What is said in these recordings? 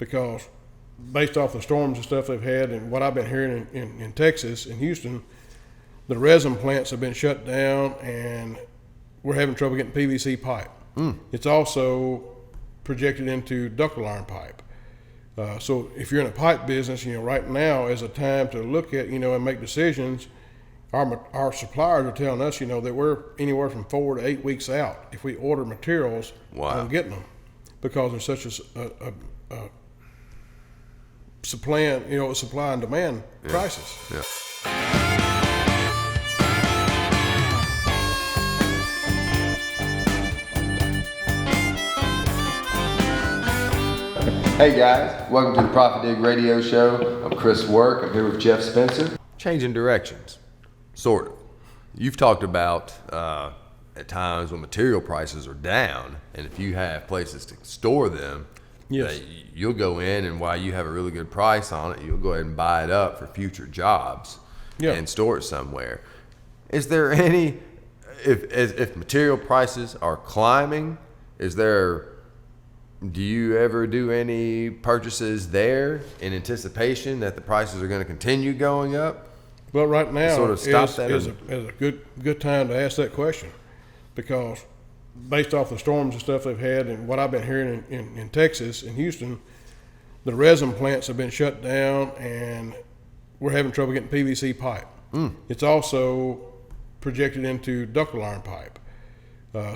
because based off the storms and stuff they've had and what I've been hearing in Texas and Houston, the resin plants have been shut down and we're having trouble getting PVC pipe. It's also projected into ductile iron pipe. So if you're in a pipe business, right now is a time to look at, and make decisions. Our suppliers are telling us, that we're anywhere from 4 to 8 weeks out if we order materials on getting them, because there's such a supply and demand crisis. Yeah. Hey guys, welcome to the ProfitDig Radio Show. I'm Chris Work. I'm here with Jeff Spencer. Changing directions, sort of. You've talked about at times when material prices are down, and if you have places to store them, yes, you'll go in, and while you have a really good price on it, you'll go ahead and buy it up for future jobs and store it somewhere. Is there any, if material prices are climbing, do you ever do any purchases there in anticipation that the prices are going to continue going up? Well, right now sort of stop that is a good time to ask that question, because based off the storms and stuff they've had and what I've been hearing in Texas and Houston, the resin plants have been shut down and we're having trouble getting PVC pipe. It's also projected into ductile iron pipe.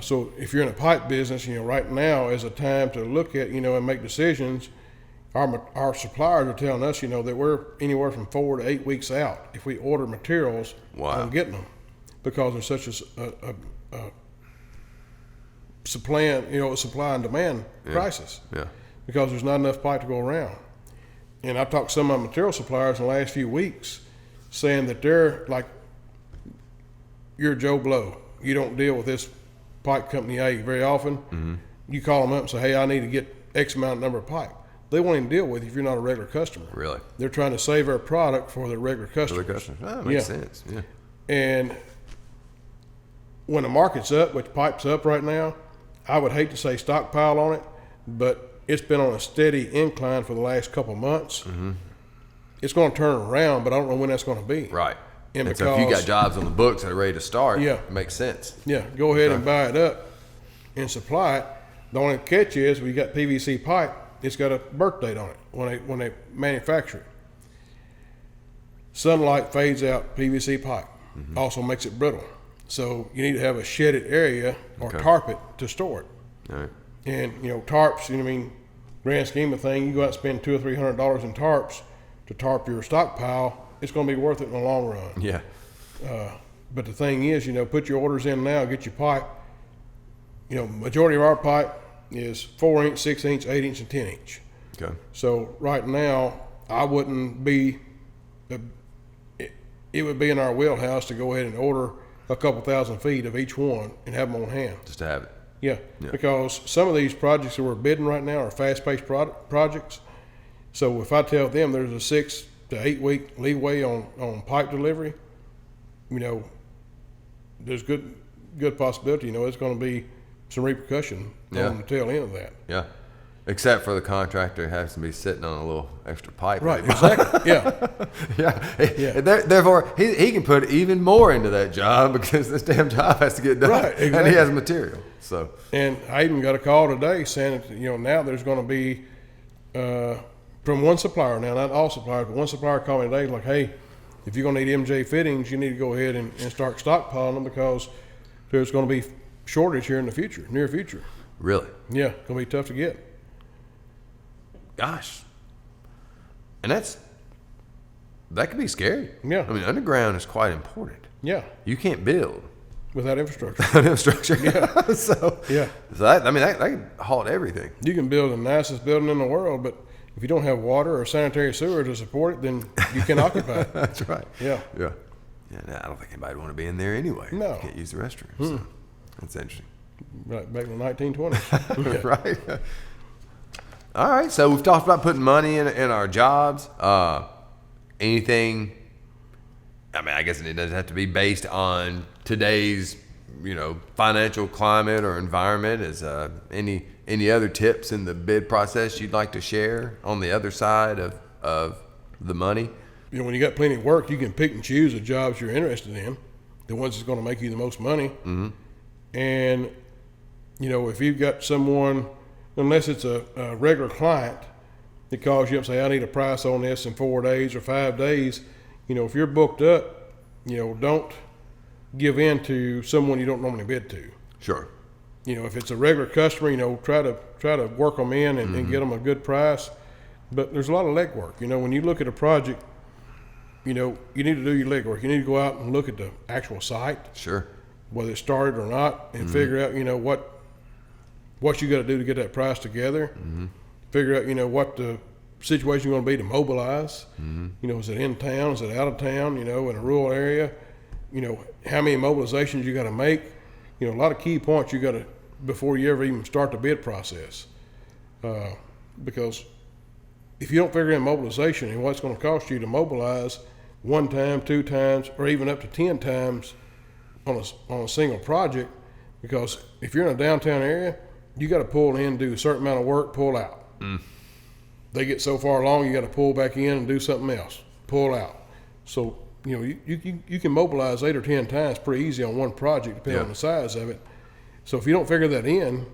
So if you're in a pipe business, right now is a time to look at, and make decisions. Our suppliers are telling us, that we're anywhere from 4 to 8 weeks out if we order materials on getting them, because there's such a supply and demand crisis. Yeah. Because there's not enough pipe to go around. And I've talked to some of my material suppliers in the last few weeks saying that they're like, you're Joe Blow. You don't deal with this pipe company A very often. You call them up and say, hey, I need to get X amount number of pipe. They won't even deal with you if you're not a regular customer. Really? They're trying to save our product for their regular customers. Oh, that makes sense. Yeah. And when the market's up, which pipe's up right now, I would hate to say stockpile on it, but it's been on a steady incline for the last couple of months. It's going to turn around, but I don't know when that's going to be. Right. And so if you got jobs on the books that are ready to start, it makes sense. Yeah, go ahead and buy it up and supply it. The only catch is we got PVC pipe, it's got a birth date on it when they manufacture it. Sunlight fades out PVC pipe, also makes it brittle. So you need to have a shedded area or tarp it to store it. All right. And tarps, grand scheme of thing, you go out and spend $200 or $300 in tarps to tarp your stockpile, it's going to be worth it in the long run. Yeah. But the thing is, put your orders in now, get your pipe. Majority of our pipe is 4-inch, 6-inch, 8-inch, and 10-inch. Okay. So right now, I wouldn't be, it would be in our wheelhouse to go ahead and order a couple thousand feet of each one and have them on hand. Just to have it. Yeah. Because some of these projects that we're bidding right now are fast-paced projects. So if I tell them there's a 6 to 8 week leeway on pipe delivery, there's good possibility, it's going to be some repercussion on the tail end of that. Yeah. Except for the contractor has to be sitting on a little extra pipe. Right, exactly. Yeah. Therefore, he can put even more into that job because this damn job has to get done. Right, exactly. And he has material. So. And I even got a call today saying that, now there's going to be, from one supplier now, not all suppliers, but one supplier called me today like, hey, if you're going to need MJ fittings, you need to go ahead and start stockpiling them because there's going to be shortage here in the near future. Really? Yeah, it's going to be tough to get. Gosh. And that could be scary. Yeah. I mean, underground is quite important. Yeah. You can't build without infrastructure. Yeah. So that can halt everything. You can build the nicest building in the world, but if you don't have water or sanitary sewer to support it, then you can occupy it. That's right. Yeah. Yeah. Yeah. No, I don't think anybody would want to be in there anyway. No. You can't use the restroom. So that's interesting. Right, back in the 1920s. Yeah. Right. All right. So we've talked about putting money in our jobs. Anything, I guess it doesn't have to be based on today's financial climate or environment. Is any other tips in the bid process you'd like to share on the other side of the money? When you got plenty of work, you can pick and choose the jobs you're interested in, the ones that's going to make you the most money. Mm-hmm. And, if you've got someone, unless it's a regular client that calls you up and say, I need a price on this in 4 days or 5 days, if you're booked up, don't give in to someone you don't normally bid to. Sure. If it's a regular customer, try to work them in and get them a good price. But there's a lot of legwork. When you look at a project, you need to do your legwork. You need to go out and look at the actual site. Sure. Whether it started or not, and figure out, what you got to do to get that price together. Mm-hmm. Figure out, what the situation going to be to mobilize. Mm-hmm. Is it in town? Is it out of town? In a rural area? How many mobilizations you got to make? A lot of key points you got to before you ever even start the bid process. Because if you don't figure in mobilization and what it's going to cost you to mobilize 1 time, 2 times, or even up to 10 times on a single project, because if you're in a downtown area, you got to pull in, do a certain amount of work, pull out. They get so far along, you got to pull back in and do something else, pull out. So you can mobilize 8 or 10 times pretty easy on one project, depending on the size of it. So if you don't figure that in,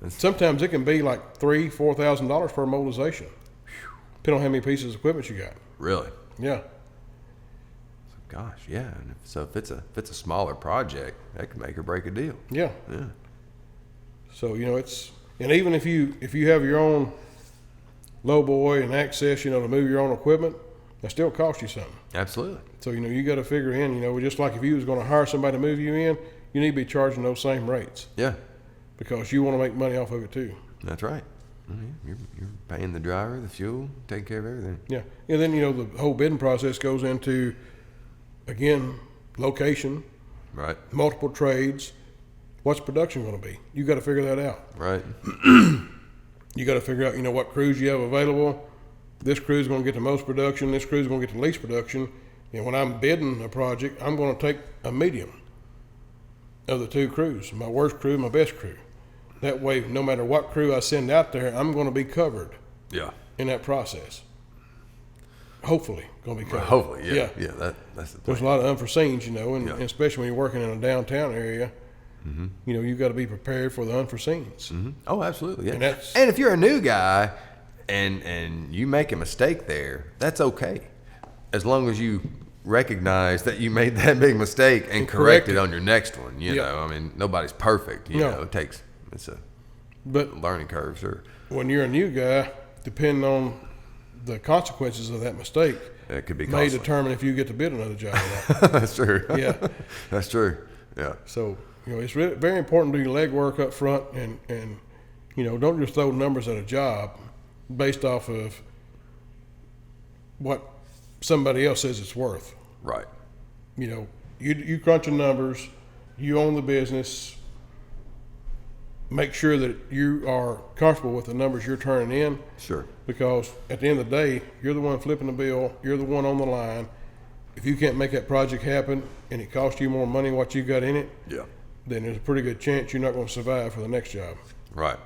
sometimes it can be like $3,000-$4,000 per mobilization, depending on how many pieces of equipment you got. Really? Yeah. Gosh, yeah. And so if it's a smaller project, that could make or break a deal. Yeah. Yeah. So and even if you have your own lowboy and access, to move your own equipment, that still costs you something. Absolutely. So you got to figure in, just like if you was going to hire somebody to move you in, you need to be charging those same rates. Yeah. Because you want to make money off of it too. That's right. You're paying the driver, the fuel, taking care of everything. Yeah. And then, the whole bidding process goes into, again, location, Right. multiple trades. What's production going to be? You got to figure that out. Right. You got to figure out, what crews you have available. This crew's going to get the most production. This crew's going to get the least production. And when I'm bidding a project, I'm going to take a medium of the 2 crews, my worst crew, my best crew. That way, no matter what crew I send out there, I'm going to be covered. Yeah. In that process. Hopefully, going to be covered. Hopefully, yeah. That's the thing. There's a lot of unforeseens, and especially when you're working in a downtown area, you've got to be prepared for the unforeseens. Mm-hmm. Oh, absolutely, yeah. And if you're a new guy and you make a mistake there, that's okay. As long as you recognize that you made that big mistake and correct it on your next one. Nobody's perfect. It's a learning curve, sure. When you're a new guy, depending on the consequences of that mistake, it could be may determine if you get to bid another job or not. That's true. Yeah. That's true. Yeah. So, it's really very important to do your legwork up front and don't just throw numbers at a job based off of what somebody else says it's worth. Right. You crunch the numbers, you own the business, make sure that you are comfortable with the numbers you're turning in. Sure. Because at the end of the day, you're the one flipping the bill, you're the one on the line. If you can't make that project happen and it costs you more money than what you got in it, then there's a pretty good chance you're not going to survive for the next job. Right.